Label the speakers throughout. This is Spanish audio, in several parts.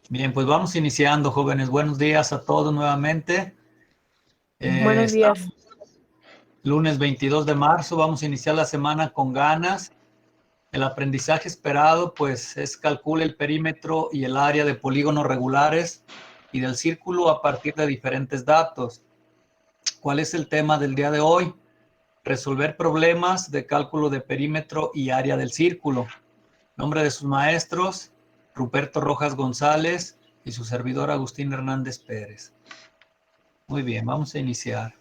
Speaker 1: Bien, pues vamos iniciando, jóvenes. Buenos días a todos nuevamente.
Speaker 2: Buenos días.
Speaker 1: Estamos lunes 22 de marzo, vamos a iniciar la semana con ganas. El aprendizaje esperado, pues, es calcule el perímetro y el área de polígonos regulares y del círculo a partir de diferentes datos. ¿Cuál es el tema del día de hoy? Resolver problemas de cálculo de perímetro y área del círculo. Nombre de sus maestros, Ruperto Rojas González y su servidor Agustín Hernández Pérez. Muy bien, vamos a iniciar.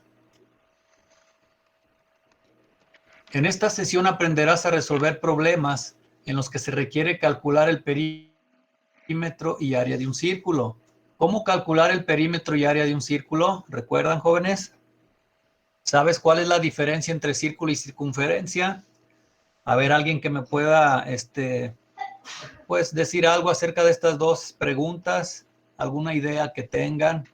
Speaker 1: En esta sesión aprenderás a resolver problemas en los que se requiere calcular el perímetro y área de un círculo. ¿Cómo calcular el perímetro y área de un círculo? ¿Recuerdan, jóvenes? ¿Sabes cuál es la diferencia entre círculo y circunferencia? A ver, alguien que me pueda pues decir algo acerca de estas dos preguntas, alguna idea que tengan.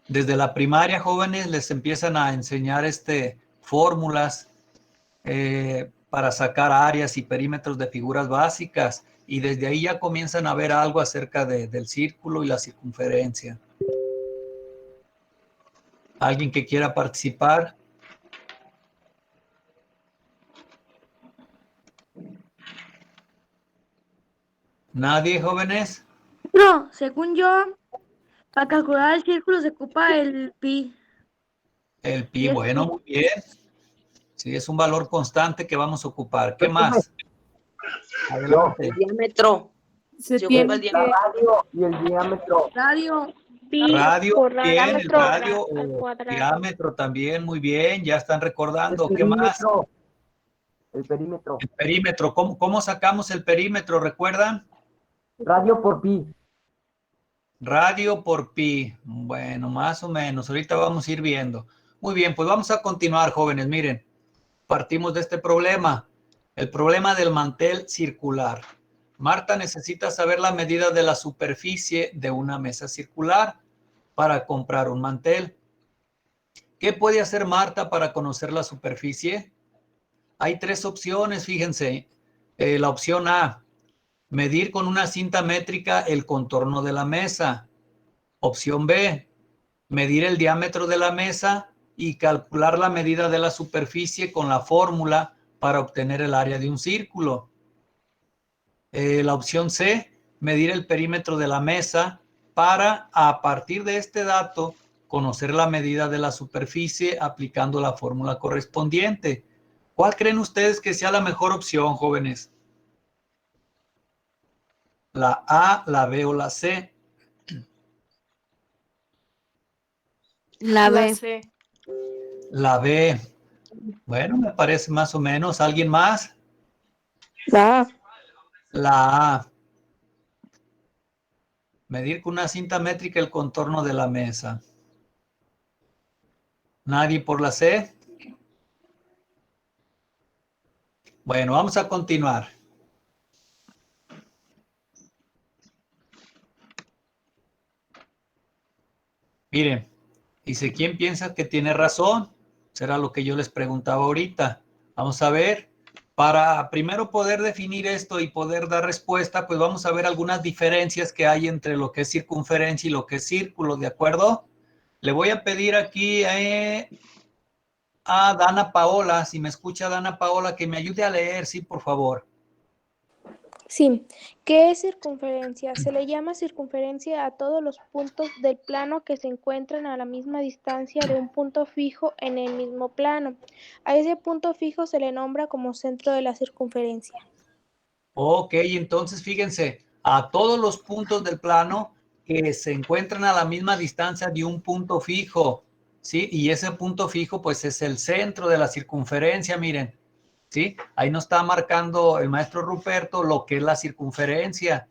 Speaker 1: Desde la primaria, jóvenes, les empiezan a enseñar fórmulas para sacar áreas y perímetros de figuras básicas, y desde ahí ya comienzan a ver algo acerca del círculo y la circunferencia. ¿Alguien que quiera participar? ¿Nadie, jóvenes?
Speaker 2: No, según yo, para calcular el círculo se ocupa el pi.
Speaker 1: El pi,
Speaker 2: 10
Speaker 1: bueno,
Speaker 2: pi.
Speaker 1: muy bien. Sí, es un valor constante que vamos a ocupar. ¿Qué más?
Speaker 3: El
Speaker 1: Adelante.
Speaker 3: diámetro.
Speaker 2: Se
Speaker 3: Se ocupa el
Speaker 2: tiene que
Speaker 3: diámetro. Radio y el diámetro.
Speaker 2: radio.
Speaker 4: Pi
Speaker 1: Radio,
Speaker 4: por
Speaker 1: bien, el
Speaker 4: diámetro
Speaker 1: radio,
Speaker 4: al cuadrado.
Speaker 1: diámetro también, muy bien, ya están
Speaker 3: El
Speaker 1: recordando. ¿Qué más?
Speaker 3: perímetro. El perímetro.
Speaker 1: El perímetro, ¿cómo sacamos el perímetro? ¿Recuerdan?
Speaker 3: Radio por pi.
Speaker 1: Radio por pi. Bueno, más o menos. Ahorita vamos a ir viendo. Muy bien, pues vamos a continuar, jóvenes. Miren, partimos de este problema. El problema del mantel circular. Marta necesita saber la medida de la superficie de una mesa circular para comprar un mantel. ¿Qué puede hacer Marta para conocer la superficie? Hay tres opciones, fíjense. La opción A, medir con una cinta métrica el contorno de la mesa. Opción B, medir el diámetro de la mesa y calcular la medida de la superficie con la fórmula para obtener el área de un círculo. La opción C, medir el perímetro de la mesa para, a partir de este dato, conocer la medida de la superficie aplicando la fórmula correspondiente. ¿Cuál creen ustedes que sea la mejor opción, jóvenes? ¿La A, la B o la C?
Speaker 2: La
Speaker 4: La
Speaker 2: B.
Speaker 4: C.
Speaker 1: La B. Bueno, me parece más o menos. ¿Alguien más?
Speaker 4: La A.
Speaker 1: La A. Medir con una cinta métrica el contorno de la mesa. ¿Nadie por la C? Bueno, vamos a continuar. Miren, dice, ¿quién piensa que tiene razón? Será lo que yo les preguntaba ahorita. Vamos a ver. Para primero poder definir esto y poder dar respuesta, pues vamos a ver algunas diferencias que hay entre lo que es circunferencia y lo que es círculo, ¿de acuerdo? Le voy a pedir aquí a Dana Paola, si me escucha Dana Paola, que me ayude a leer, sí, por favor.
Speaker 4: Sí. ¿Qué es circunferencia? Se le llama circunferencia a todos los puntos del plano que se encuentran a la misma distancia de un punto fijo en el mismo plano. A ese punto fijo se le nombra como centro de la circunferencia.
Speaker 1: Ok, entonces fíjense, a todos los puntos del plano que se encuentran a la misma distancia de un punto fijo, ¿sí? Y ese punto fijo, pues es el centro de la circunferencia, miren, ¿sí? Ahí nos está marcando el maestro Ruperto lo que es la circunferencia.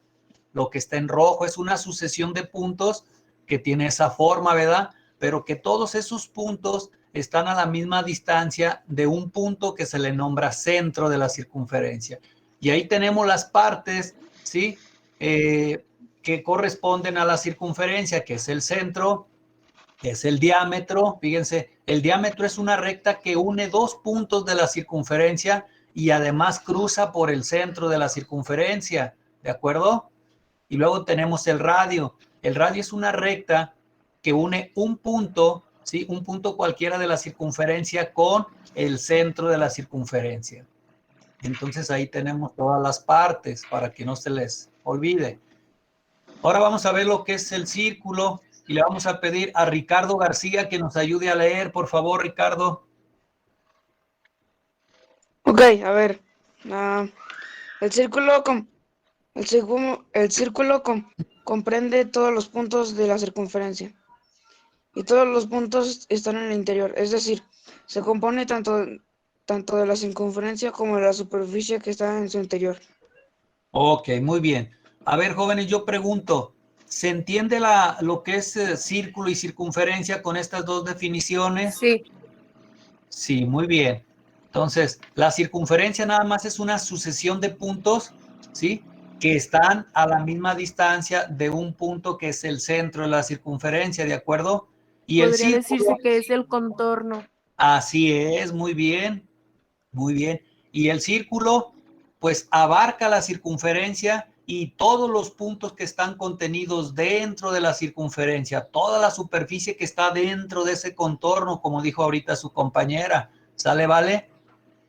Speaker 1: Lo que está en rojo es una sucesión de puntos que tiene esa forma, ¿verdad? Pero que todos esos puntos están a la misma distancia de un punto que se le nombra centro de la circunferencia. Y ahí tenemos las partes, ¿sí? Que corresponden a la circunferencia, que es el centro, que es el diámetro. Fíjense, el diámetro es una recta que une dos puntos de la circunferencia y además cruza por el centro de la circunferencia. ¿de acuerdo? Y luego tenemos el radio. El radio es una recta que une un punto, ¿sí? Un punto cualquiera de la circunferencia con el centro de la circunferencia. Entonces ahí tenemos todas las partes para que no se les olvide. Ahora vamos a ver lo que es el círculo y le vamos a pedir a Ricardo García que nos ayude a leer. Por favor, Ricardo.
Speaker 5: Ok, a ver. El círculo, el círculo comprende todos los puntos de la circunferencia y todos los puntos están en el interior, es decir, se compone tanto de la circunferencia como de la superficie que está en su interior.
Speaker 1: Ok, muy bien. A ver, jóvenes, yo pregunto, ¿se entiende lo que es círculo y circunferencia con estas dos definiciones?
Speaker 2: Sí.
Speaker 1: Sí, muy bien. Entonces, la circunferencia nada más es una sucesión de puntos, ¿sí? Que están a la misma distancia de un punto que es el centro de la circunferencia, ¿de acuerdo? Y el
Speaker 6: Podría
Speaker 1: círculo,
Speaker 6: decirse que es el contorno.
Speaker 1: así es, muy bien, muy bien. Y el círculo, pues abarca la circunferencia y todos los puntos que están contenidos dentro de la circunferencia, toda la superficie que está dentro de ese contorno, como dijo ahorita su compañera. ¿Sale, vale?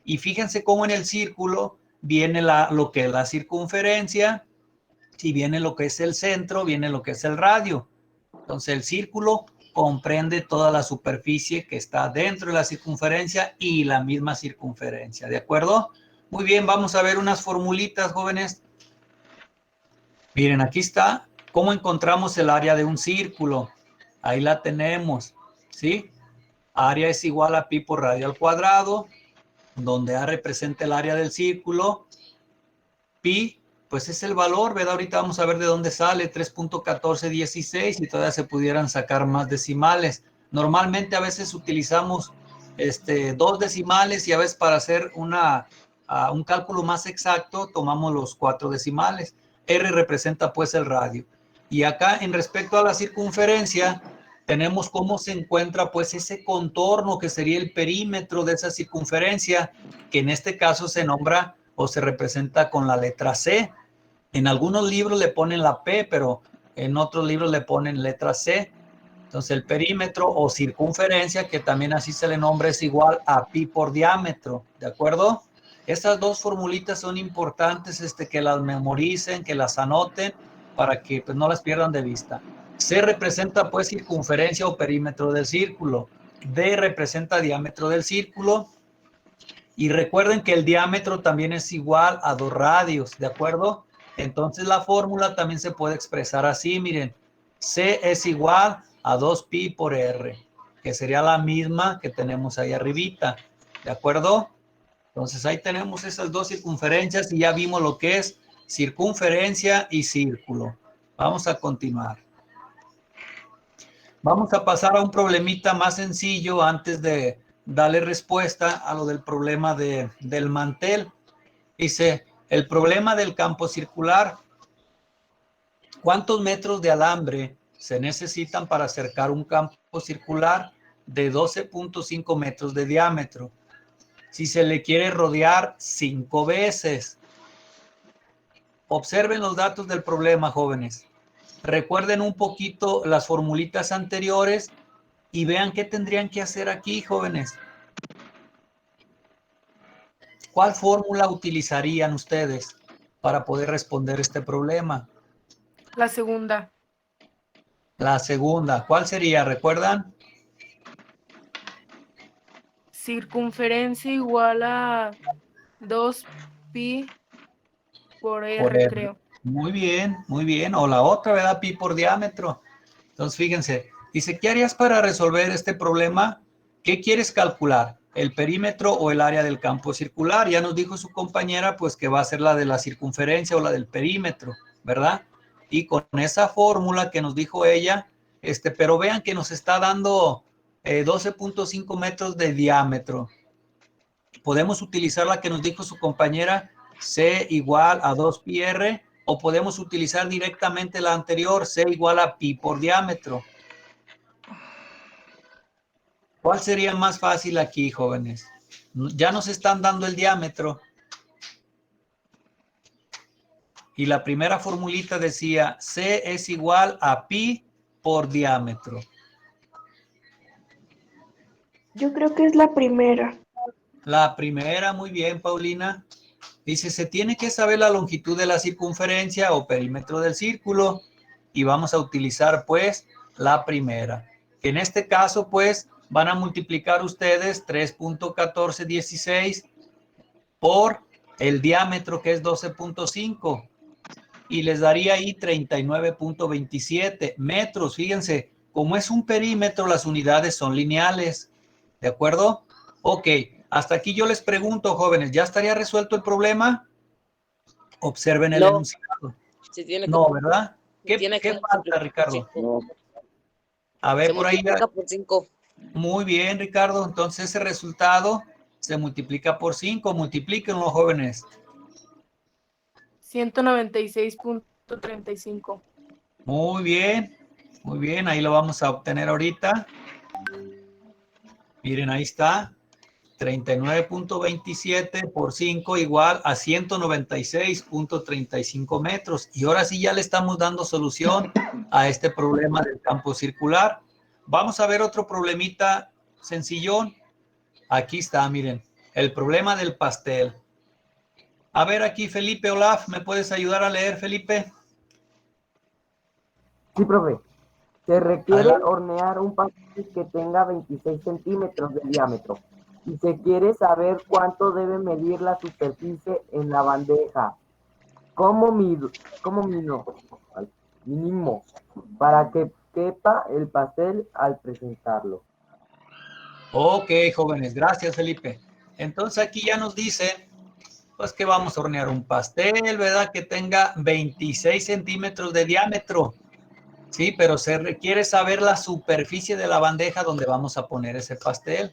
Speaker 1: Y fíjense cómo en el círculo viene lo que es la circunferencia, si viene lo que es el centro, viene lo que es el radio. Entonces el círculo comprende toda la superficie que está dentro de la circunferencia y la misma circunferencia, ¿de acuerdo? Muy bien, vamos a ver unas formulitas, jóvenes. Miren, aquí está cómo encontramos el área de un círculo. Ahí la tenemos, ¿sí? Área es igual a pi por radio al cuadrado, donde A representa el área del círculo. Pi, pues es el valor, ¿verdad? Ahorita vamos a ver de dónde sale, 3.1416, y todavía se pudieran sacar más decimales. Normalmente a veces utilizamos dos decimales y a veces para hacer un cálculo más exacto tomamos los 4 decimales. R representa pues el radio. Y acá en respecto a la circunferencia, tenemos cómo se encuentra pues ese contorno que sería el perímetro de esa circunferencia, que en este caso se nombra o se representa con la letra C. En algunos libros le ponen la P, pero en otros libros le ponen letra C. Entonces el perímetro o circunferencia, que también así se le nombra, es igual a pi por diámetro, ¿de acuerdo? Estas dos formulitas son importantes, que las memoricen, que las anoten, para que pues, no las pierdan de vista. C representa pues circunferencia o perímetro del círculo. D representa diámetro del círculo. Y recuerden que el diámetro también es igual a 2 radios, ¿de acuerdo? Entonces la fórmula también se puede expresar así, miren. C es igual a 2pi por R, que sería la misma que tenemos ahí arribita, ¿de acuerdo? Entonces ahí tenemos esas dos circunferencias y ya vimos lo que es circunferencia y círculo. Vamos a continuar. Vamos a pasar a un problemita más sencillo antes de darle respuesta a lo del problema del mantel. Dice, el problema del campo circular. ¿Cuántos metros de alambre se necesitan para cercar un campo circular de 12.5 metros de diámetro? Si se le quiere rodear 5 veces. Observen los datos del problema, jóvenes. Recuerden un poquito las formulitas anteriores y vean qué tendrían que hacer aquí, jóvenes. ¿Cuál fórmula utilizarían ustedes para poder responder este problema?
Speaker 6: La segunda.
Speaker 1: La segunda, ¿cuál sería? ¿Recuerdan?
Speaker 6: Circunferencia igual a 2pi por
Speaker 1: Por
Speaker 6: R,
Speaker 1: R.
Speaker 6: creo.
Speaker 1: Muy bien, muy bien. O la otra, ¿verdad? Pi por diámetro. Entonces, fíjense, dice, ¿qué harías para resolver este problema? ¿Qué quieres calcular? ¿El perímetro o el área del campo circular? Ya nos dijo su compañera, pues que va a ser la de la circunferencia o la del perímetro, ¿verdad? Y con esa fórmula que nos dijo ella, pero vean que nos está dando 12.5 metros de diámetro. Podemos utilizar la que nos dijo su compañera, C igual a 2pi r, o podemos utilizar directamente la anterior, C igual a pi por diámetro. ¿Cuál sería más fácil aquí, jóvenes? Ya nos están dando el diámetro. Y la primera formulita decía C es igual a pi por diámetro.
Speaker 7: Yo creo que es la primera.
Speaker 1: La primera, muy bien, Paulina. Dice, se tiene que saber la longitud de la circunferencia o perímetro del círculo y vamos a utilizar pues la primera. En este caso pues van a multiplicar ustedes 3.1416 por el diámetro que es 12.5 y les daría ahí 39.27 metros. Fíjense, como es un perímetro, las unidades son lineales. ¿De acuerdo? Ok, hasta aquí yo les pregunto, jóvenes, ¿ya estaría resuelto el problema? Observen el
Speaker 8: No.
Speaker 1: enunciado.
Speaker 8: Se tiene que,
Speaker 1: No, ¿verdad?
Speaker 8: se tiene
Speaker 1: ¿Qué
Speaker 8: que
Speaker 1: falta,
Speaker 8: multiplicar por
Speaker 1: Ricardo?
Speaker 8: 5.
Speaker 1: A ver,
Speaker 8: Se
Speaker 1: por ahí.
Speaker 8: multiplica por 5.
Speaker 1: Muy bien, Ricardo. Entonces ese resultado se multiplica por 5. Multiplíquenlo, jóvenes.
Speaker 6: 196.35.
Speaker 1: Muy bien. Muy bien, ahí lo vamos a obtener ahorita. Miren, ahí está. 39.27 por 5 igual a 196.35 metros. Y ahora sí ya le estamos dando solución a este problema del campo circular. Vamos a ver otro problemita sencillón. Aquí está, miren, el problema del pastel. A ver aquí, Felipe Olaf, ¿me puedes ayudar a leer, Felipe?
Speaker 3: Sí, profe. Se requiere
Speaker 1: Adelante.
Speaker 3: hornear un pastel que tenga 26 centímetros de diámetro y se quiere saber cuánto debe medir la superficie en la bandeja. ¿Cómo mínimo para que quepa el pastel al presentarlo?
Speaker 1: Ok, jóvenes, gracias, Felipe. Entonces aquí ya nos dice, pues que vamos a hornear un pastel, ¿verdad? Que tenga 26 centímetros de diámetro. Sí, pero se requiere saber la superficie de la bandeja donde vamos a poner ese pastel.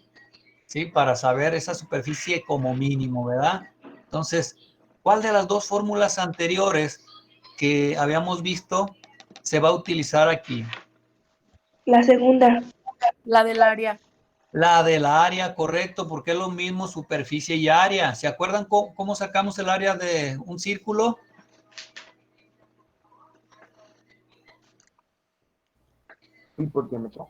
Speaker 1: ¿Sí? Para saber esa superficie como mínimo, ¿verdad? Entonces, ¿cuál de las dos fórmulas anteriores que habíamos visto se va a utilizar aquí?
Speaker 7: La segunda.
Speaker 6: La del área.
Speaker 1: La del área, correcto, porque es lo mismo superficie y área. ¿Se acuerdan cómo sacamos el área de un círculo?
Speaker 3: Sí, por diámetro.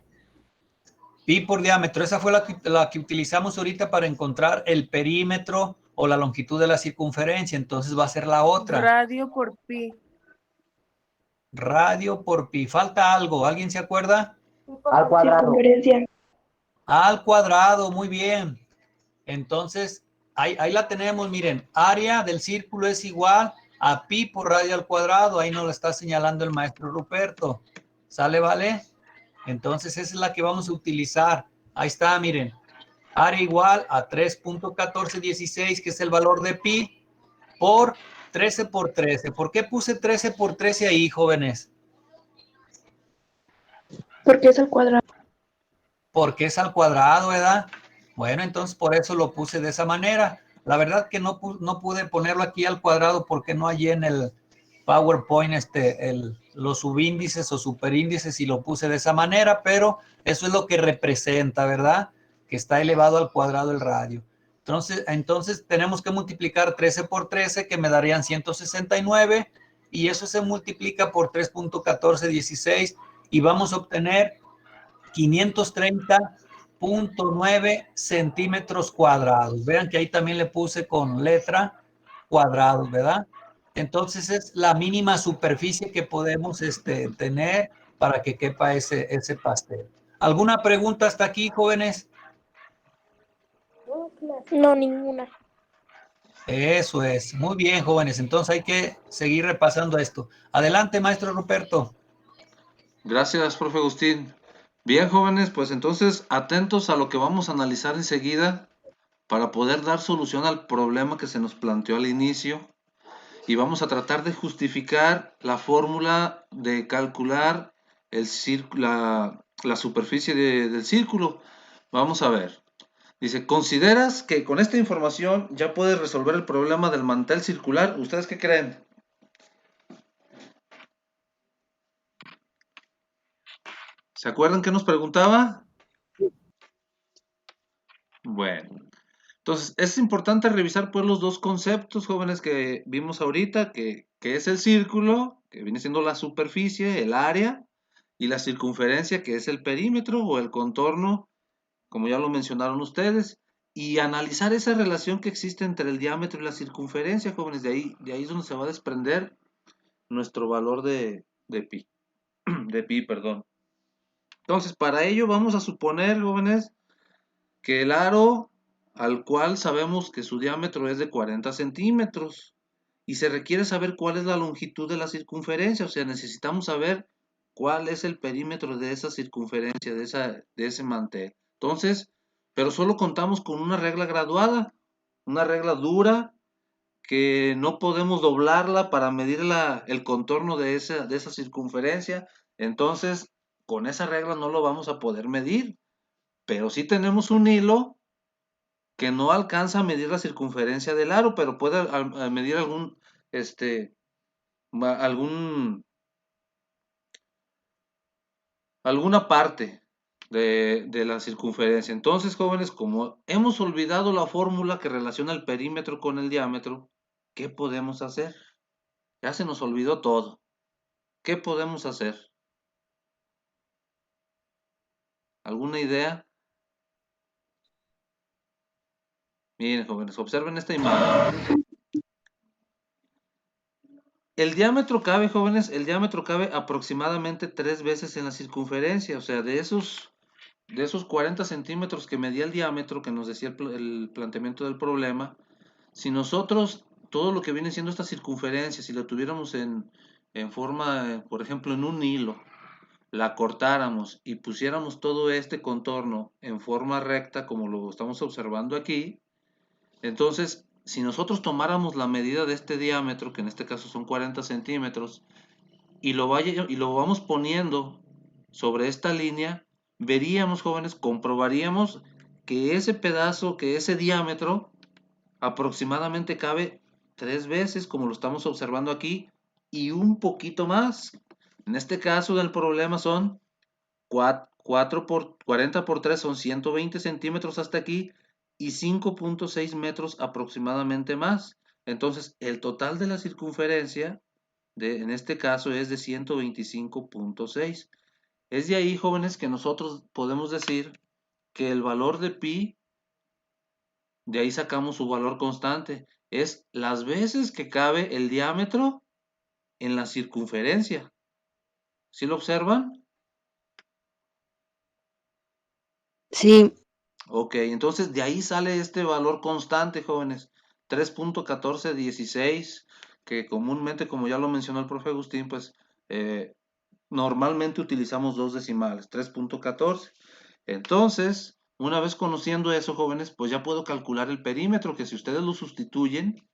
Speaker 1: Pi por diámetro. Esa fue la que utilizamos ahorita para encontrar el perímetro o la longitud de la circunferencia. Entonces va a ser la otra.
Speaker 6: Radio por pi.
Speaker 1: Radio por pi. Falta algo. ¿Alguien se acuerda?
Speaker 3: Al cuadrado.
Speaker 7: Circunferencia.
Speaker 1: Al cuadrado. Muy bien. Entonces, ahí la tenemos. Miren, área del círculo es igual a pi por radio al cuadrado. Ahí nos lo está señalando el maestro Ruperto. ¿Sale, vale? Entonces, esa es la que vamos a utilizar. Ahí está, miren. Área igual a 3.1416, que es el valor de pi, por 13 por 13. ¿Por qué puse 13 por 13 ahí, jóvenes?
Speaker 7: Porque es al cuadrado.
Speaker 1: Porque es al cuadrado, ¿verdad? Bueno, entonces por eso lo puse de esa manera. La verdad que no pude ponerlo aquí al cuadrado porque no hallé en el PowerPoint los subíndices o superíndices y lo puse de esa manera, pero eso es lo que representa, ¿verdad? Que está elevado al cuadrado el radio. Entonces tenemos que multiplicar 13 por 13, que me darían 169, y eso se multiplica por 3.1416 y vamos a obtener 530.9 centímetros cuadrados. Vean que ahí también le puse con letra cuadrados, ¿verdad? Entonces es la mínima superficie que podemos tener para que quepa ese pastel. ¿Alguna pregunta hasta aquí, jóvenes?
Speaker 4: No, ninguna.
Speaker 1: Eso es. Muy bien, jóvenes. Entonces hay que seguir repasando esto. Adelante, maestro Ruperto.
Speaker 9: Gracias, profe Agustín. Bien, jóvenes, pues entonces atentos a lo que vamos a analizar enseguida para poder dar solución al problema que se nos planteó al inicio. Y vamos a tratar de justificar la fórmula de calcular la superficie del círculo. Vamos a ver. Dice, ¿consideras que con esta información ya puedes resolver el problema del mantel circular? ¿Ustedes qué creen? ¿Se acuerdan qué nos preguntaba? Bueno, Entonces, es importante revisar pues los dos conceptos, jóvenes, que vimos ahorita, que es el círculo, que viene siendo la superficie, el área, y la circunferencia, que es el perímetro o el contorno, como ya lo mencionaron ustedes, y analizar esa relación que existe entre el diámetro y la circunferencia, jóvenes. De ahí es donde se va a desprender nuestro valor de pi, de pi, perdón. Entonces, para ello vamos a suponer, jóvenes, que el aro al cual sabemos que su diámetro es de 40 centímetros y se requiere saber cuál es la longitud de la circunferencia, o sea, necesitamos saber cuál es el perímetro de esa circunferencia, de ese mantel. Entonces, pero solo contamos con una regla graduada, una regla dura que no podemos doblarla para medir el contorno de esa circunferencia. Entonces, con esa regla no lo vamos a poder medir, pero sí tenemos un hilo que no alcanza a medir la circunferencia del aro, pero puede medir algún, alguna parte de la circunferencia. Entonces, jóvenes, como hemos olvidado la fórmula que relaciona el perímetro con el diámetro, ¿qué podemos hacer? Ya se nos olvidó todo. ¿Qué podemos hacer? ¿Alguna idea? Miren, jóvenes, observen esta imagen. El diámetro cabe, jóvenes, el diámetro cabe aproximadamente 3 veces en la circunferencia, o sea, de esos 40 centímetros que medía el diámetro, que nos decía el planteamiento del problema, si nosotros todo lo que viene siendo esta circunferencia, si la tuviéramos en forma, por ejemplo, en un hilo, la cortáramos y pusiéramos todo este contorno en forma recta, como lo estamos observando aquí, entonces, si nosotros tomáramos la medida de este diámetro, que en este caso son 40 centímetros, y lo vamos poniendo sobre esta línea, veríamos, jóvenes, comprobaríamos que ese pedazo, que ese diámetro, aproximadamente cabe 3 veces, como lo estamos observando aquí, y un poquito más. En este caso del problema son 40 por 3 son 120 centímetros hasta aquí y 5.6 metros aproximadamente más. Entonces, el total de la circunferencia en este caso es de 125.6. Es de ahí, jóvenes, que nosotros podemos decir que el valor de pi, de ahí sacamos su valor constante, es las veces que cabe el diámetro en la circunferencia. ¿Sí lo observan?
Speaker 5: Sí,
Speaker 9: Ok, entonces de ahí sale este valor constante, jóvenes, 3.1416, que comúnmente, como ya lo mencionó el profe Agustín, pues normalmente utilizamos dos decimales, 3.14. Entonces, una vez conociendo eso, jóvenes, pues ya puedo calcular el perímetro, que si ustedes lo sustituyen,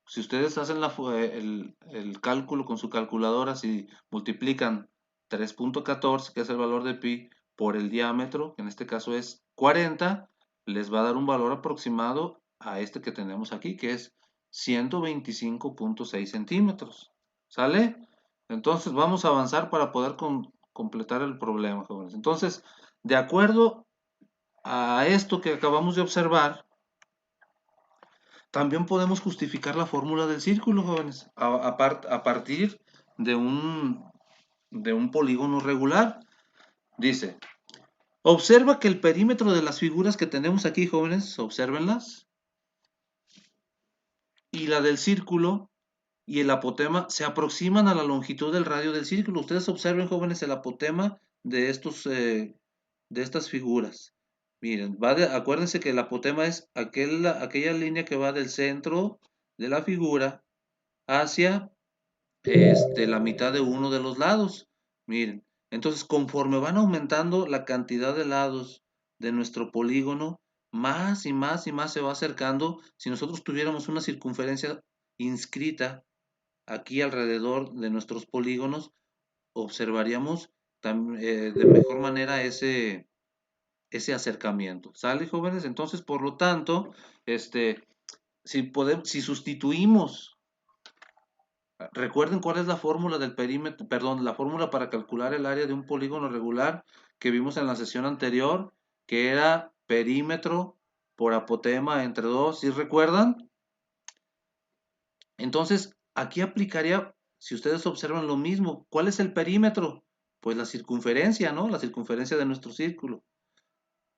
Speaker 9: si ustedes hacen el cálculo con su calculadora, si multiplican 3.14, que es el valor de pi, por el diámetro, que en este caso es 40, les va a dar un valor aproximado a este que tenemos aquí, que es 125.6 centímetros. ¿Sale? Entonces vamos a avanzar para poder completar el problema, jóvenes. Entonces, de acuerdo a esto que acabamos de observar, también podemos justificar la fórmula del círculo, jóvenes, a partir de un polígono regular. Dice, observa que el perímetro de las figuras que tenemos aquí, jóvenes, obsérvenlas, y la del círculo y el apotema se aproximan a la longitud del radio del círculo. Ustedes observen, jóvenes, el apotema de estas figuras. Miren, acuérdense que el apotema es aquella línea que va del centro de la figura hacia la mitad de uno de los lados. Miren, entonces conforme van aumentando la cantidad de lados de nuestro polígono, más y más y más se va acercando. Si nosotros tuviéramos una circunferencia inscrita aquí alrededor de nuestros polígonos, observaríamos de mejor manera ese acercamiento. ¿Sale, jóvenes? Entonces, por lo tanto, si sustituimos, recuerden cuál es la fórmula del perímetro, perdón, la fórmula para calcular el área de un polígono regular que vimos en la sesión anterior, que era perímetro por apotema entre 2, ¿sí recuerdan? Entonces, aquí aplicaría, si ustedes observan lo mismo, ¿cuál es el perímetro? Pues la circunferencia, ¿no? La circunferencia de nuestro círculo.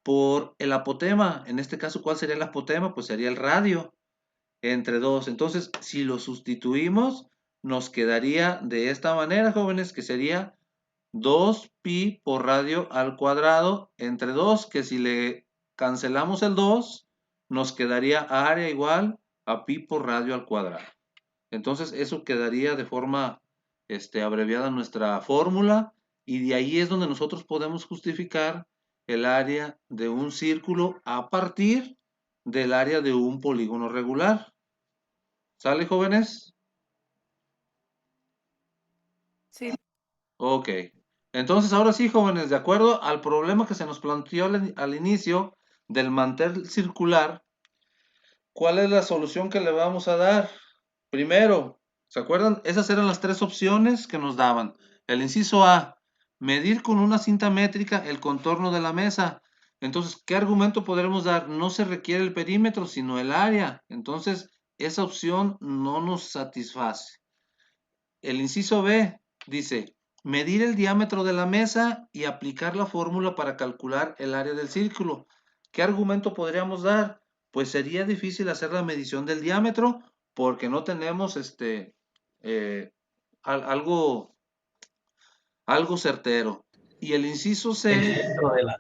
Speaker 9: Por el apotema, en este caso, ¿cuál sería el apotema? Pues sería el radio entre 2. Entonces, si lo sustituimos, nos quedaría de esta manera, jóvenes, que sería 2pi por radio al cuadrado entre 2, que si le cancelamos el 2, nos quedaría área igual a pi por radio al cuadrado. Entonces, eso quedaría de forma abreviada nuestra fórmula, y de ahí es donde nosotros podemos justificar el área de un círculo a partir del área de un polígono regular. ¿Sale, jóvenes?
Speaker 6: Sí.
Speaker 9: Ok. Entonces, ahora sí, jóvenes, de acuerdo al problema que se nos planteó al inicio del mantel circular, ¿cuál es la solución que le vamos a dar? Primero, ¿se acuerdan? Esas eran las 3 opciones que nos daban. El inciso A, medir con una cinta métrica el contorno de la mesa. Entonces, ¿qué argumento podremos dar? No se requiere el perímetro, sino el área. Entonces, esa opción no nos satisface. El inciso B dice, medir el diámetro de la mesa y aplicar la fórmula para calcular el área del círculo. ¿Qué argumento podríamos dar? Pues sería difícil hacer la medición del diámetro porque no tenemos algo certero. Y el inciso C,
Speaker 1: El centro de la...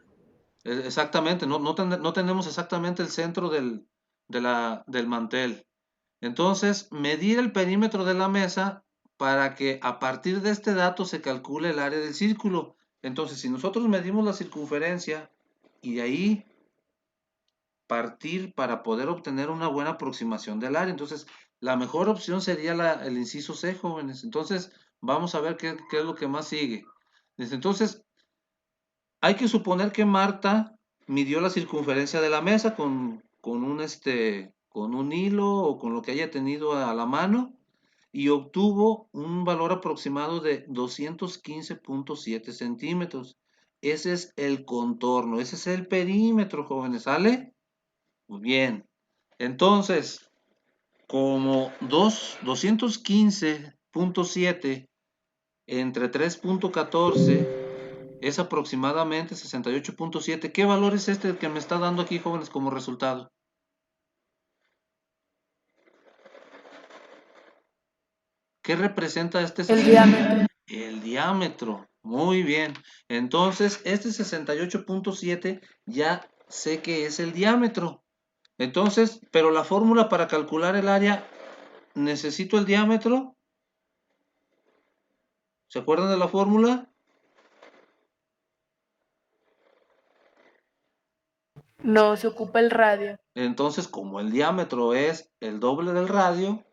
Speaker 9: exactamente, no tenemos exactamente el centro del mantel. Entonces, medir el perímetro de la mesa para que a partir de este dato se calcule el área del círculo. Entonces, si nosotros medimos la circunferencia y de ahí partir para poder obtener una buena aproximación del área, entonces la mejor opción sería el inciso C, jóvenes. Entonces, vamos a ver qué es lo que más sigue. Entonces, hay que suponer que Marta midió la circunferencia de la mesa con un hilo o con lo que haya tenido a la mano y obtuvo un valor aproximado de 215.7 centímetros. Ese es el contorno, ese es el perímetro, jóvenes, ¿sale? Muy bien. Entonces, como 215.7 entre 3.14 es aproximadamente 68.7. ¿Qué valor es este que me está dando aquí, jóvenes, como resultado? ¿Qué representa este?
Speaker 6: El diámetro.
Speaker 9: El diámetro. Muy bien. Entonces, este 68.7 ya sé que es el diámetro. Entonces, pero la fórmula para calcular el área, ¿necesito el diámetro? ¿Se acuerdan de la fórmula?
Speaker 6: No, se ocupa el radio.
Speaker 9: Entonces, como el diámetro es el doble del radio,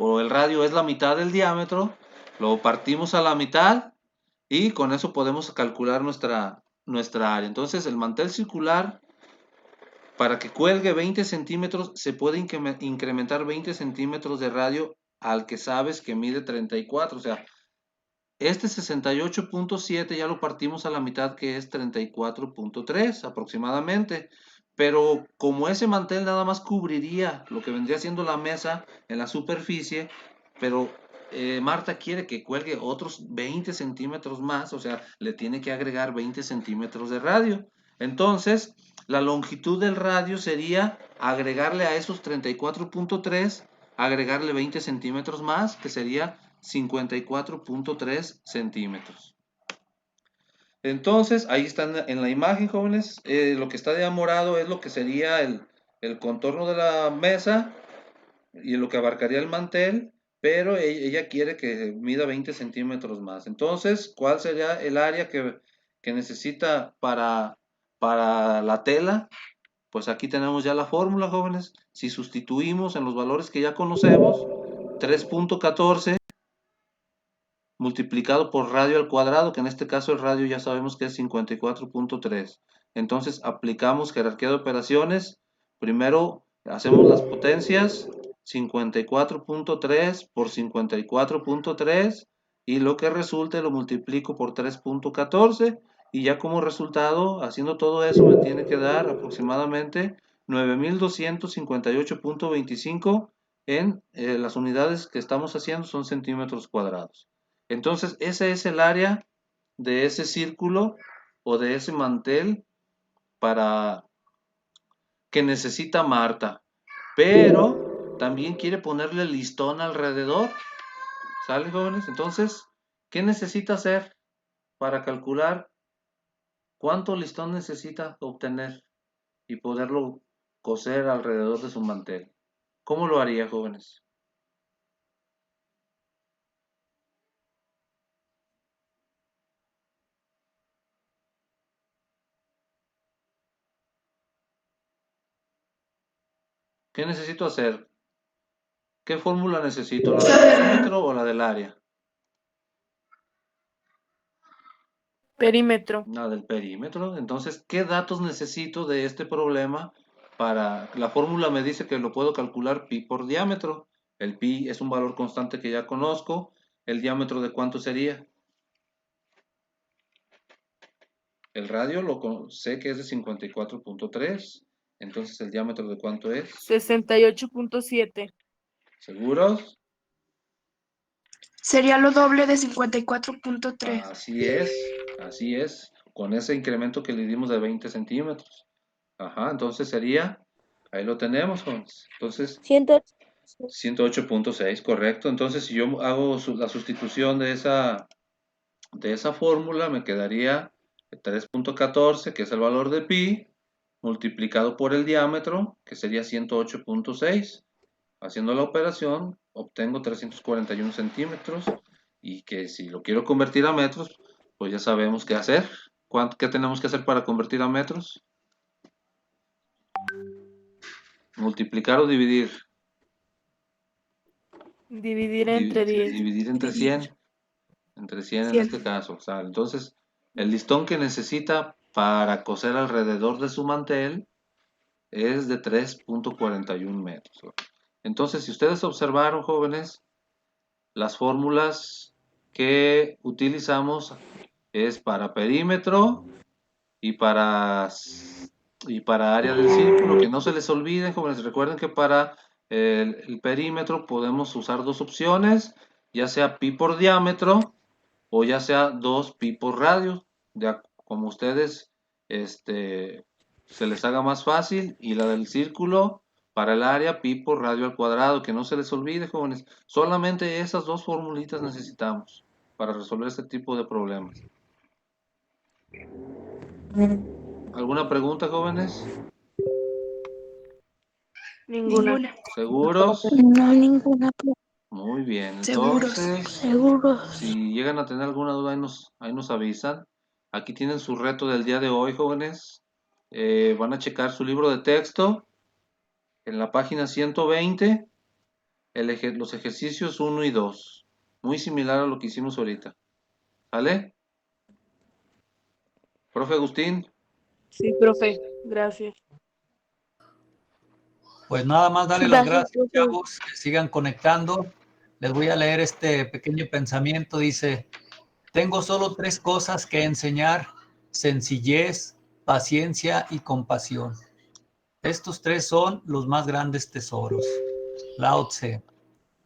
Speaker 9: o el radio es la mitad del diámetro, lo partimos a la mitad y con eso podemos calcular nuestra área. Entonces, el mantel circular, para que cuelgue 20 centímetros, se puede incrementar 20 centímetros de radio al que sabes que mide 34. O sea, este 68.7 ya lo partimos a la mitad, que es 34.3 aproximadamente. Pero como ese mantel nada más cubriría lo que vendría siendo la mesa en la superficie, pero Marta quiere que cuelgue otros 20 centímetros más, o sea, le tiene que agregar 20 centímetros de radio. Entonces, la longitud del radio sería agregarle a esos 34.3, agregarle 20 centímetros más, que sería 54.3 centímetros. Entonces, ahí están en la imagen, jóvenes. Lo que está de morado es lo que sería el contorno de la mesa y lo que abarcaría el mantel, pero ella quiere que mida 20 centímetros más. Entonces, ¿cuál sería el área que necesita para la tela? Pues aquí tenemos ya la fórmula, jóvenes. Si sustituimos en los valores que ya conocemos, 3.14 multiplicado por radio al cuadrado, que en este caso el radio ya sabemos que es 54.3. Entonces aplicamos jerarquía de operaciones. Primero hacemos las potencias, 54.3 por 54.3, y lo que resulte lo multiplico por 3.14, y ya como resultado, haciendo todo eso, me tiene que dar aproximadamente 9.258.25 en las unidades que estamos haciendo son centímetros cuadrados. Entonces, ese es el área de ese círculo o de ese mantel que necesita Marta. Pero también quiere ponerle listón alrededor. ¿Sale, jóvenes? Entonces, ¿qué necesita hacer para calcular cuánto listón necesita obtener y poderlo coser alrededor de su mantel? ¿Cómo lo haría, jóvenes? ¿Qué necesito hacer? ¿Qué fórmula necesito? ¿La del perímetro o la del área?
Speaker 6: Perímetro.
Speaker 9: La del perímetro. Entonces, ¿qué datos necesito de este problema para... La fórmula me dice que lo puedo calcular pi por diámetro. El pi es un valor constante que ya conozco. ¿El diámetro de cuánto sería? El radio sé que es de 54.3. Entonces, ¿el diámetro de cuánto es?
Speaker 6: 68.7.
Speaker 9: ¿Seguros?
Speaker 7: Sería lo doble de 54.3.
Speaker 9: Así es. Con ese incremento que le dimos de 20 centímetros. Ajá, entonces sería, ahí lo tenemos, jóvenes. Entonces, 108.6, correcto. Entonces, si yo hago la sustitución de esa fórmula, me quedaría 3.14, que es el valor de pi, multiplicado por el diámetro, que sería 108.6. Haciendo la operación, obtengo 341 centímetros, y que si lo quiero convertir a metros, pues ya sabemos qué hacer. ¿Qué tenemos que hacer para convertir a metros? Multiplicar o dividir.
Speaker 6: Dividir entre 10.
Speaker 9: Dividir entre 100. Entre 100 en este caso. ¿Sale? Entonces, el listón que necesita para coser alrededor de su mantel es de 3.41 metros. Entonces, si ustedes observaron, jóvenes, las fórmulas que utilizamos es para perímetro y para área del círculo. Que no se les olviden, jóvenes, recuerden que para el perímetro podemos usar dos opciones, ya sea pi por diámetro o ya sea 2 pi por radio, ya como ustedes se les haga más fácil. Y la del círculo para el área, pi por radio al cuadrado. Que no se les olvide, jóvenes, solamente esas dos formulitas necesitamos para resolver este tipo de problemas. ¿Alguna pregunta, jóvenes?
Speaker 6: Ninguna.
Speaker 9: ¿Seguros?
Speaker 2: No, ninguna.
Speaker 9: Muy bien,
Speaker 7: Seguros.
Speaker 9: entonces,
Speaker 2: Seguros.
Speaker 9: si llegan a tener alguna duda, ahí nos avisan. Aquí tienen su reto del día de hoy, jóvenes. Van a checar su libro de texto en la página 120, los ejercicios 1 y 2. Muy similar a lo que hicimos ahorita. ¿Vale? Profe Agustín.
Speaker 6: Sí, profe. Gracias.
Speaker 1: Pues nada más darle las
Speaker 2: Gracias,
Speaker 1: gracias,
Speaker 2: profe.
Speaker 1: chavos, que sigan conectando. Les voy a leer este pequeño pensamiento. Dice, tengo solo 3 cosas que enseñar: sencillez, paciencia y compasión. Estos 3 son los más grandes tesoros. Lao Tse.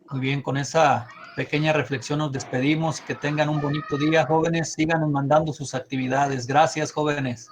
Speaker 1: Muy bien, con esa pequeña reflexión nos despedimos. Que tengan un bonito día, jóvenes. Síganos mandando sus actividades. Gracias, jóvenes.